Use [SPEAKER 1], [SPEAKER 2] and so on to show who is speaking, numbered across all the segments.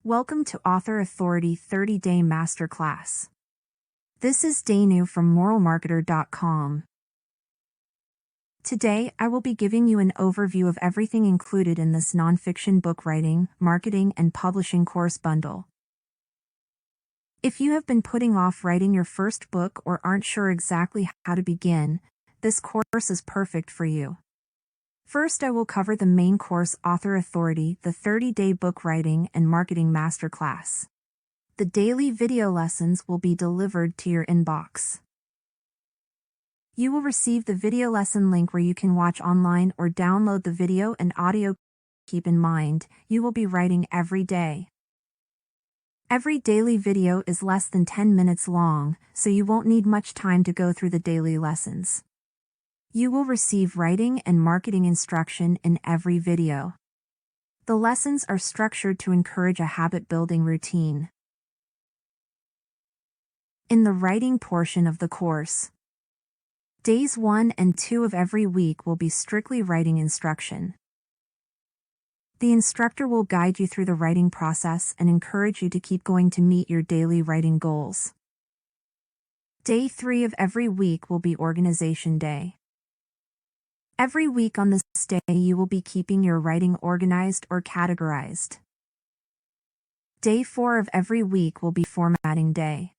[SPEAKER 1] Welcome to Author Authority 30-Day Masterclass. This is Danu from moralmarketer.com. Today, I will be giving you an overview of everything included in this nonfiction book writing, marketing, and publishing course bundle. If you have been putting off writing your first book or aren't sure exactly how to begin, this course is perfect for you. First, I will cover the main course Author Authority, the 30-day book writing and marketing masterclass. The daily video lessons will be delivered to your inbox. You will receive the video lesson link where you can watch online or download the video and audio. Keep in mind, you will be writing every day. Every daily video is less than 10 minutes long, so you won't need much time to go through the daily lessons. You will receive writing and marketing instruction in every video. The lessons are structured to encourage a habit-building routine. In the writing portion of the course, days 1 and 2 of every week will be strictly writing instruction. The instructor will guide you through the writing process and encourage you to keep going to meet your daily writing goals. Day 3 of every week will be Organization Day. Every week on this day you will be keeping your writing organized or categorized. Day 4 of every week will be Formatting Day.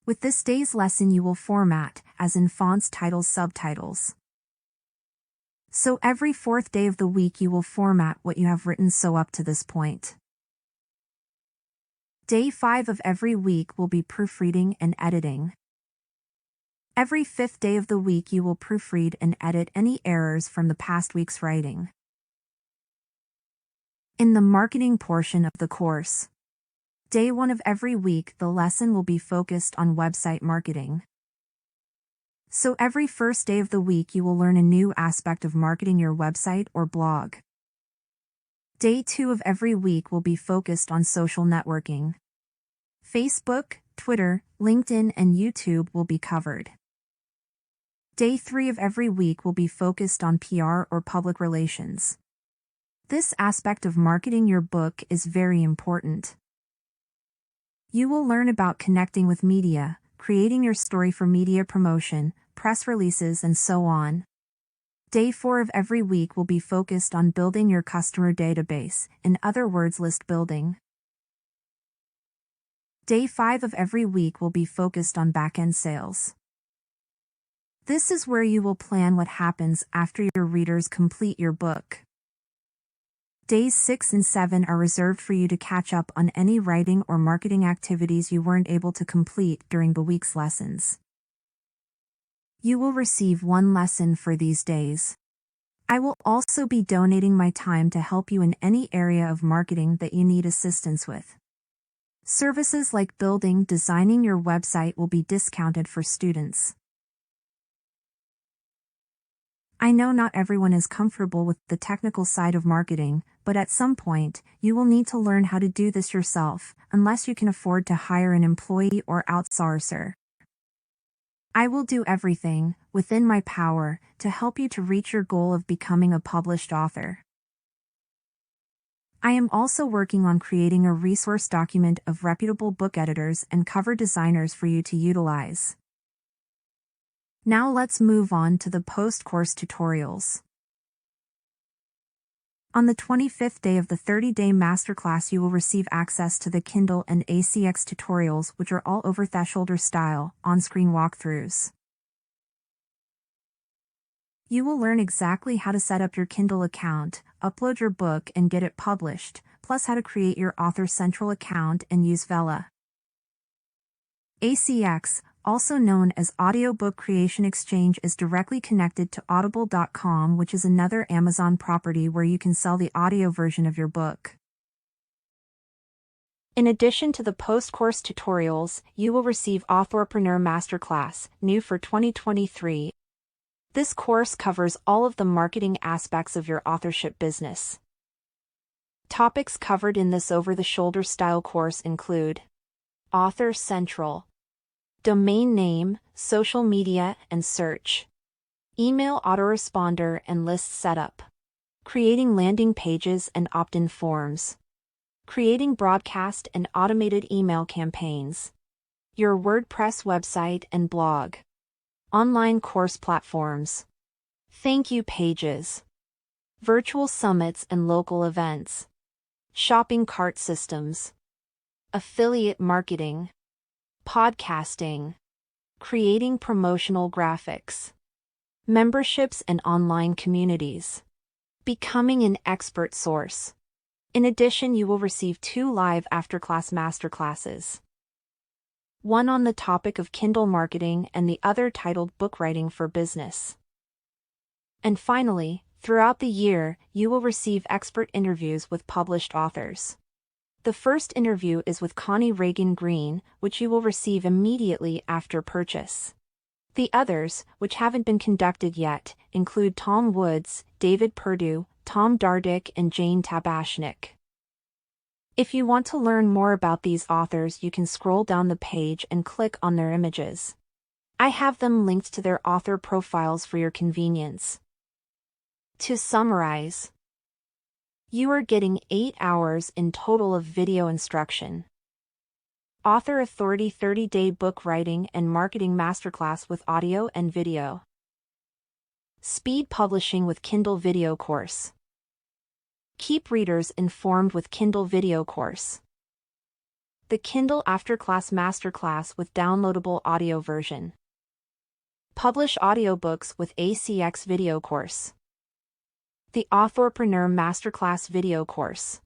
[SPEAKER 1] With this day's lesson you will format, as in fonts, titles, subtitles. So every fourth day of the week you will format what you have written so up to this point. Day 5 of every week will be Proofreading and Editing. Every fifth day of the week you will proofread and edit any errors from the past week's writing. In the marketing portion of the course, day 1 of every week the lesson will be focused on website marketing. So every first day of the week you will learn a new aspect of marketing your website or blog. Day 2 of every week will be focused on social networking. Facebook, Twitter, LinkedIn, and YouTube will be covered. Day 3 of every week will be focused on PR or public relations. This aspect of marketing your book is very important. You will learn about connecting with media, creating your story for media promotion, press releases, and so on. Day 4 of every week will be focused on building your customer database, in other words, list building. Day 5 of every week will be focused on back-end sales. This is where you will plan what happens after your readers complete your book. Days 6 and 7 are reserved for you to catch up on any writing or marketing activities you weren't able to complete during the week's lessons. You will receive one lesson for these days. I will also be donating my time to help you in any area of marketing that you need assistance with. Services like building, designing your website will be discounted for students. I know not everyone is comfortable with the technical side of marketing, but at some point, you will need to learn how to do this yourself, unless you can afford to hire an employee or outsourcer. I will do everything, within my power, to help you to reach your goal of becoming a published author. I am also working on creating a resource document of reputable book editors and cover designers for you to utilize. Now let's move on to the post-course tutorials. On the 25th day of the 30-day masterclass you will receive access to the Kindle and ACX tutorials, which are all over Thresholder style, on-screen walkthroughs. You will learn exactly how to set up your Kindle account, upload your book and get it published, plus how to create your Author Central account and use Vella. ACX, also known as Audiobook Creation Exchange, is directly connected to Audible.com, which is another Amazon property where you can sell the audio version of your book. In addition to the post-course tutorials, you will receive Authorpreneur Masterclass, new for 2023. This course covers all of the marketing aspects of your authorship business. Topics covered in this over-the-shoulder style course include Author Central, domain name, social media and search, email autoresponder and list setup, creating landing pages and opt-in forms, creating broadcast and automated email campaigns, your WordPress website and blog, online course platforms, thank you pages, virtual summits and local events, shopping cart systems, affiliate marketing, podcasting, creating promotional graphics, memberships and online communities, becoming an expert source. In addition, you will receive 2 live after-class masterclasses. One on the topic of Kindle marketing and the other titled Book Writing for Business. And finally, throughout the year, you will receive expert interviews with published authors. The first interview is with Connie Reagan Green, which you will receive immediately after purchase. The others, which haven't been conducted yet, include Tom Woods, David Perdue, Tom Dardick, and Jane Tabashnik. If you want to learn more about these authors, you can scroll down the page and click on their images. I have them linked to their author profiles for your convenience. To summarize, you are getting 8 hours in total of video instruction. Author Authority 30-day book writing and marketing masterclass with audio and video. Speed publishing with Kindle video course. Keep readers informed with Kindle video course. The Kindle Afterclass Masterclass with downloadable audio version. Publish audiobooks with ACX video course. The Authorpreneur Masterclass video course.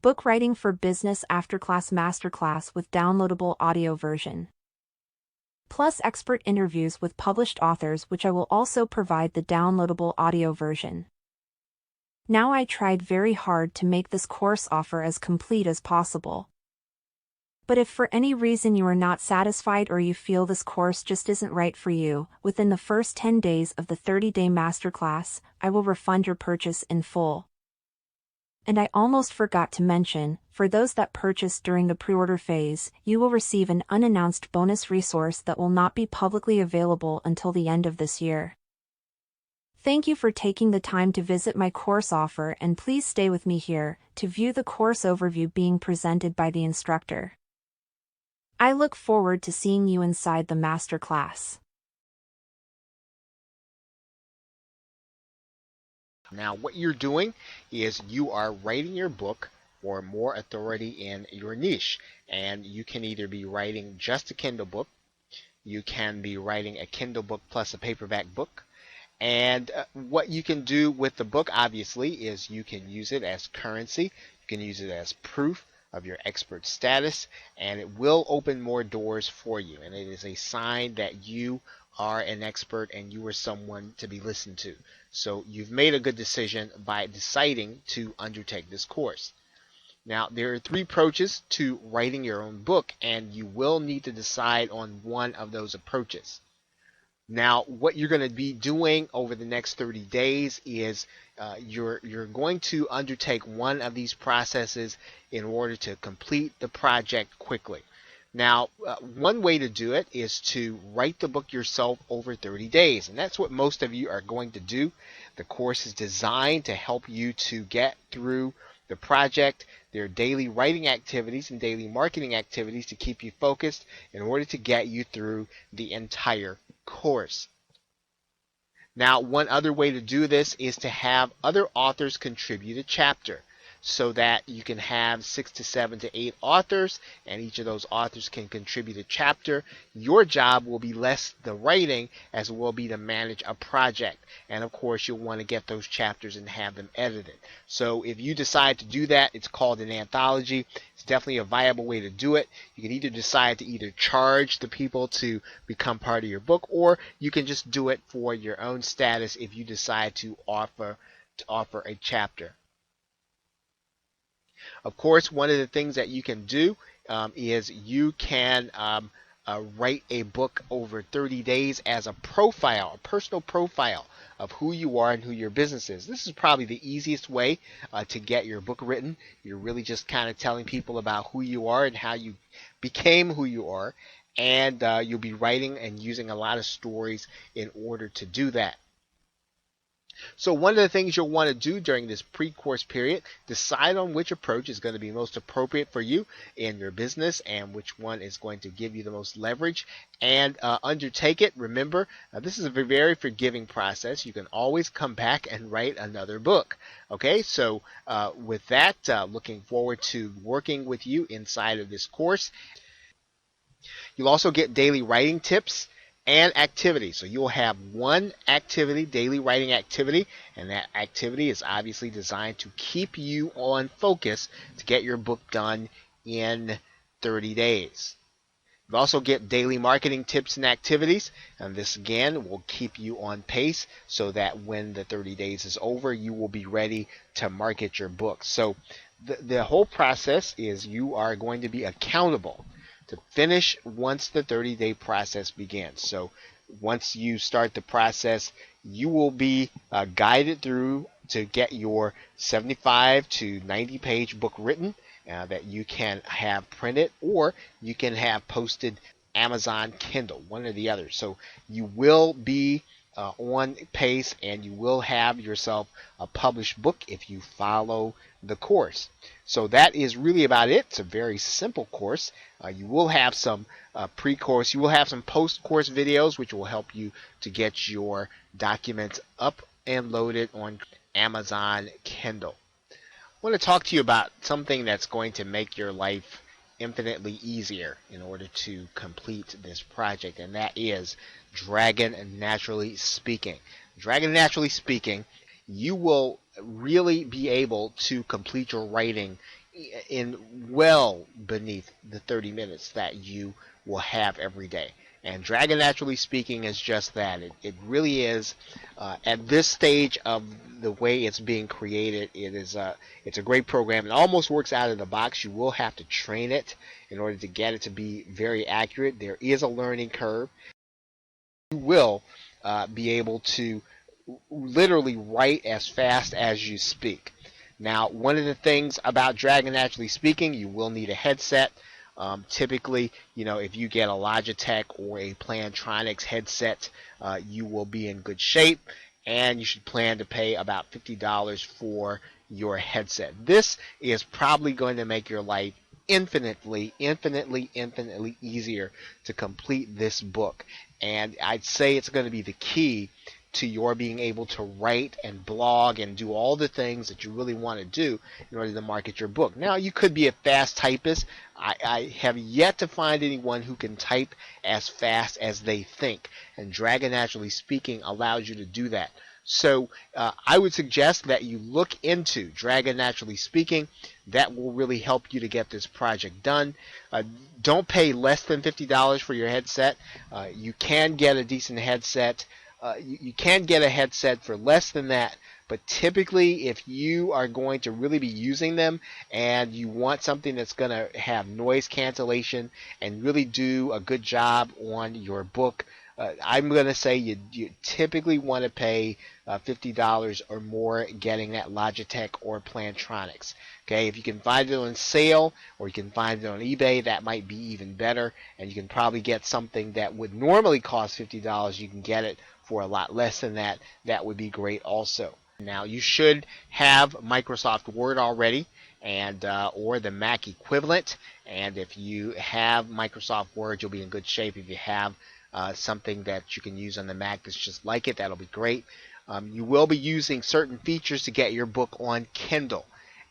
[SPEAKER 1] Book Writing for Business Afterclass Masterclass with downloadable audio version. Plus expert interviews with published authors, which I will also provide the downloadable audio version. Now I tried very hard to make this course offer as complete as possible. But if for any reason you are not satisfied or you feel this course just isn't right for you, within the first 10 days of the 30-day masterclass, I will refund your purchase in full. And I almost forgot to mention, for those that purchase during the pre-order phase, you will receive an unannounced bonus resource that will not be publicly available until the end of this year. Thank you for taking the time to visit my course offer, and please stay with me here to view the course overview being presented by the instructor. I look forward to seeing you inside the master class.
[SPEAKER 2] Now, what you're doing is you are writing your book for more authority in your niche. And you can either be writing just a Kindle book, you can be writing a Kindle book plus a paperback book. And what you can do with the book, obviously, is you can use it as currency. You can use it as proof of your expert status, and it will open more doors for you. And it is a sign that you are an expert and you are someone to be listened to. So you've made a good decision by deciding to undertake this course. Now, there are 3 approaches to writing your own book, and you will need to decide on one of those approaches. Now, what you're going to be doing over the next 30 days is you're going to undertake one of these processes in order to complete the project quickly. Now, one way to do it is to write the book yourself over 30 days, and that's what most of you are going to do. The course is designed to help you to get through the project. There are daily writing activities and daily marketing activities to keep you focused in order to get you through the entire course. Now, one other way to do this is to have other authors contribute a chapter, so that you can have 6 to 7 to 8 authors, and each of those authors can contribute a chapter. Your job will be less the writing as it will be to manage a project. And of course, you'll want to get those chapters and have them edited. So if you decide to do that, it's called an anthology. It's definitely a viable way to do it. You can either decide to either charge the people to become part of your book, or you can just do it for your own status if you decide to offer a chapter. Of course, one of the things that you can do is you can write a book over 30 days as a profile, a personal profile of who you are and who your business is. This is probably the easiest way to get your book written. You're really just kind of telling people about who you are and how you became who you are, and you'll be writing and using a lot of stories in order to do that. So one of the things you'll want to do during this pre-course period, decide on which approach is going to be most appropriate for you in your business and which one is going to give you the most leverage, and undertake it. Remember, this is a very forgiving process. You can always come back and write another book. Okay, so with that, looking forward to working with you inside of this course. You'll also get daily writing tips and activities. So you'll have one activity, daily writing activity, and that activity is obviously designed to keep you on focus to get your book done in 30 days. You also get daily marketing tips and activities, and this again will keep you on pace so that when the 30 days is over, you will be ready to market your book. So the whole process is you are going to be accountable to finish once the 30-day process begins. So once you start the process, you will be guided through to get your 75 to 90 page book written that you can have printed, or you can have posted Amazon Kindle, one or the other. So you will be on pace, and you will have yourself a published book if you follow the course. So that is really about it. It's a very simple course. You will have some pre-course, you will have some post-course videos which will help you to get your documents up and loaded on Amazon Kindle. I want to talk to you about something that's going to make your life infinitely easier in order to complete this project, and that is Dragon Naturally Speaking. Dragon Naturally Speaking, you will really be able to complete your writing in well beneath the 30 minutes that you will have every day. And Dragon Naturally Speaking is just that. It really is, at this stage of the way it's being created, it's a great program. It almost works out of the box. You will have to train it in order to get it to be very accurate. There is a learning curve. You will be able to literally write as fast as you speak. Now, one of the things about Dragon Naturally Speaking, you will need a headset. Typically, if you get a Logitech or a Plantronics headset, you will be in good shape, and you should plan to pay about $50 for your headset. This is probably going to make your life infinitely easier to complete this book. And I'd say it's going to be the key to your being able to write and blog and do all the things that you really want to do in order to market your book. Now, you could be a fast typist. I have yet to find anyone who can type as fast as they think, and Dragon Naturally Speaking allows you to do that. So I would suggest that you look into Dragon Naturally Speaking. That will really help you to get this project done. Don't pay less than $50 for your headset. You can get a decent headset. You can get a headset for less than that, but typically if you are going to really be using them and you want something that's going to have noise cancellation and really do a good job on your book, I'm going to say you typically want to pay $50 or more getting that Logitech or Plantronics. Okay, if you can find it on sale or you can find it on eBay, that might be even better, and you can probably get something that would normally cost $50. You can get it for a lot less than that. That would be great also. Now, you should have Microsoft Word already, and or the Mac equivalent, and if you have Microsoft Word, you'll be in good shape. If you have something that you can use on the Mac that's just like it, that'll be great. You will be using certain features to get your book on Kindle,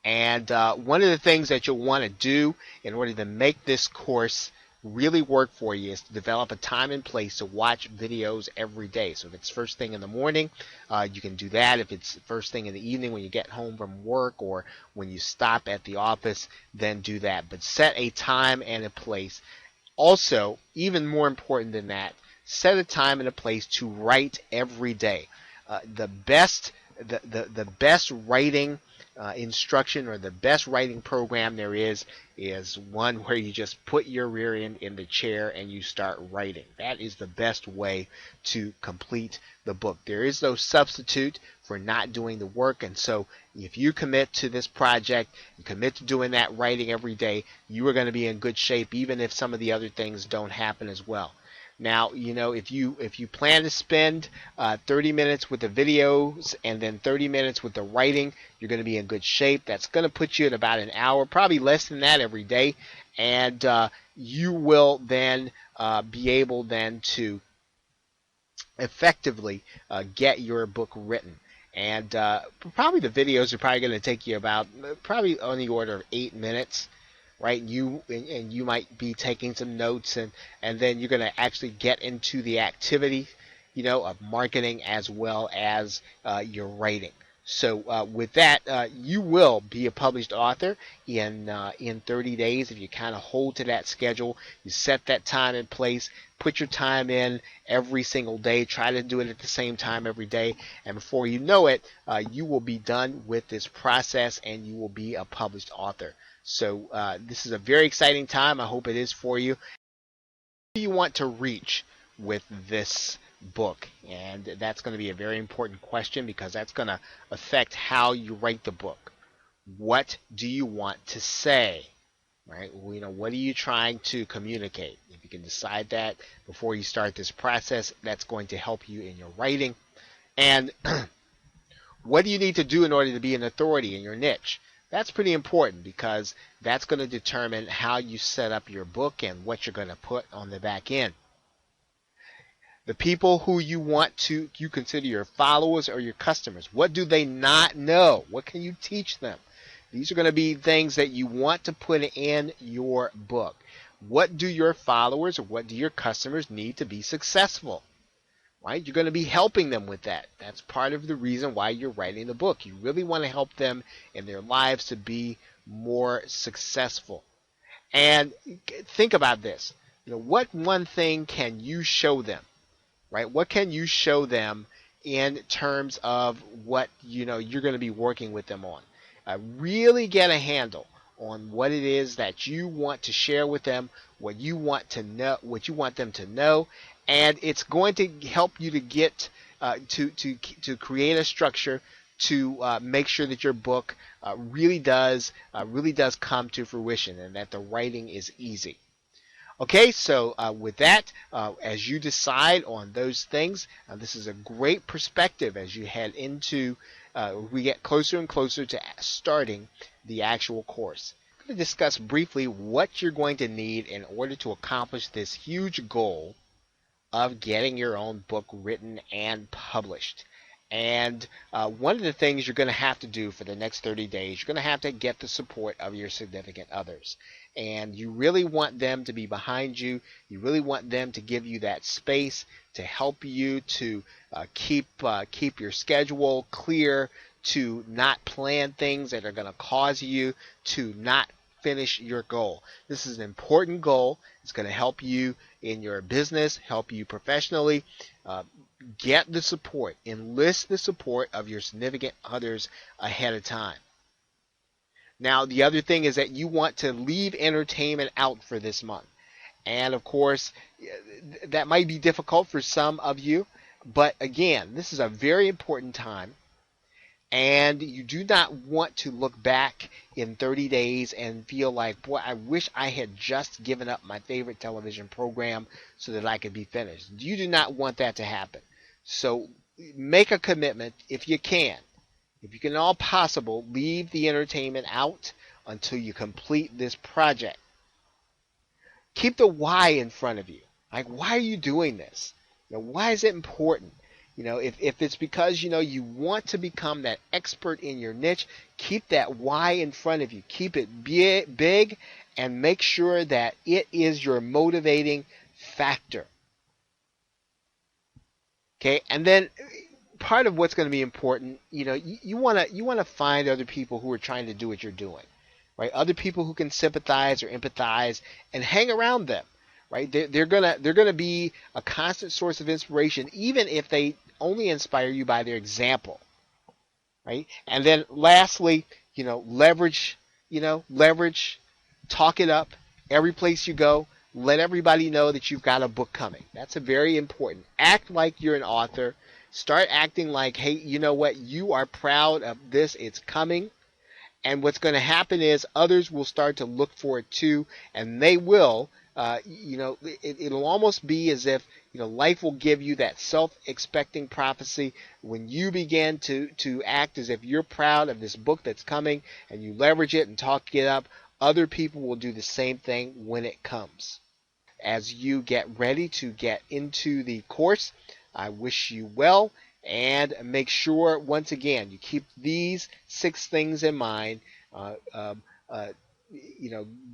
[SPEAKER 2] and one of the things that you'll want to do in order to make this course really work for you is to develop a time and place to watch videos every day. So if it's first thing in the morning, you can do that. If it's first thing in the evening when you get home from work or when you stop at the office, then do that. But set a time and a place. Also, even more important than that, set a time and a place to write every day. The best writing instruction, or the best writing program there is one where you just put your rear end in the chair and you start writing. That is the best way to complete the book. There is no substitute for not doing the work, and so if you commit to this project, you commit to doing that writing every day, you are going to be in good shape even if some of the other things don't happen as well. Now, if you plan to spend 30 minutes with the videos and then 30 minutes with the writing, you're going to be in good shape. That's going to put you at about an hour, probably less than that every day, and you will then be able then to effectively get your book written. And probably the videos are probably going to take you about probably on the order of 8 minutes, right? And you might be taking some notes, and then you're going to actually get into the activity, of marketing as well as your writing. So with that, you will be a published author in 30 days if you kind of hold to that schedule. You set that time in place, put your time in every single day. Try to do it at the same time every day, and before you know it, you will be done with this process, and you will be a published author. So this is a very exciting time. I hope it is for you. Who do you want to reach with this book? And that's going to be a very important question, because that's going to affect how you write the book. What do you want to say? Right? What are you trying to communicate? If you can decide that before you start this process, that's going to help you in your writing. And what do you need to do in order to be an authority in your niche? That's pretty important, because that's going to determine how you set up your book and what you're going to put on the back end. The people who you consider your followers or your customers, what do they not know? What can you teach them? These are going to be things that you want to put in your book. What do your followers or what do your customers need to be successful? Right? You're going to be helping them with that. That's part of the reason why you're writing the book. You really want to help them in their lives to be more successful. And think about this. What one thing can you show them? Right? What can you show them in terms of what you're going to be working with them on? Really get a handle on what it is that you want to share with them, what you want them to know, and it's going to help you to get to create a structure to make sure that your book really does come to fruition, and that the writing is easy. Okay, so with that, as you decide on those things, this is a great perspective as you head into, we get closer and closer to starting the actual course. I'm going to discuss briefly what you're going to need in order to accomplish this huge goal of getting your own book written and published. And one of the things you're going to have to do for the next 30 days, you're going to have to get the support of your significant others. And you really want them to be behind you. You really want them to give you that space to help you to keep your schedule clear, to not plan things that are going to cause you to not finish your goal. This is an important goal. It's going to help you in your business, help you professionally. Get the support, enlist the support of your significant others ahead of time. Now, the other thing is that you want to leave entertainment out for this month. And of course, that might be difficult for some of you, but again, this is a very important time. And you do not want to look back in 30 days and feel like, boy, I wish I had just given up my favorite television program so that I could be finished. You do not want that to happen. So make a commitment if you can. If you can all possible, leave the entertainment out until you complete this project. Keep the why in front of you. Like, why are you doing this? Why is it important? If it's because, you want to become that expert in your niche, keep that why in front of you. Keep it big and make sure that it is your motivating factor. Okay, and then part of what's going to be important, you want to find other people who are trying to do what you're doing, right? Other people who can sympathize or empathize, and hang around them, right? They're gonna be a constant source of inspiration, even if they only inspire you by their example, right? And then lastly, leverage, talk it up every place you go. Let everybody know that you've got a book coming. That's a very important. Act like you're an author. Start acting like, hey, you know what? You are proud of this. It's coming. And what's going to happen is others will start to look for it too, and they will It'll almost be as if, life will give you that self-expecting prophecy when you begin to act as if you're proud of this book that's coming and you leverage it and talk it up. Other people will do the same thing when it comes. As you get ready to get into the course, I wish you well, and make sure, once again, you keep these 6 things in mind. Uh, um, uh,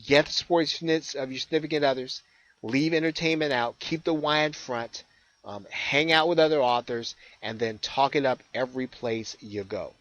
[SPEAKER 2] get the sportsness of your significant others, leave entertainment out, keep the why in front, hang out with other authors, and then talk it up every place you go.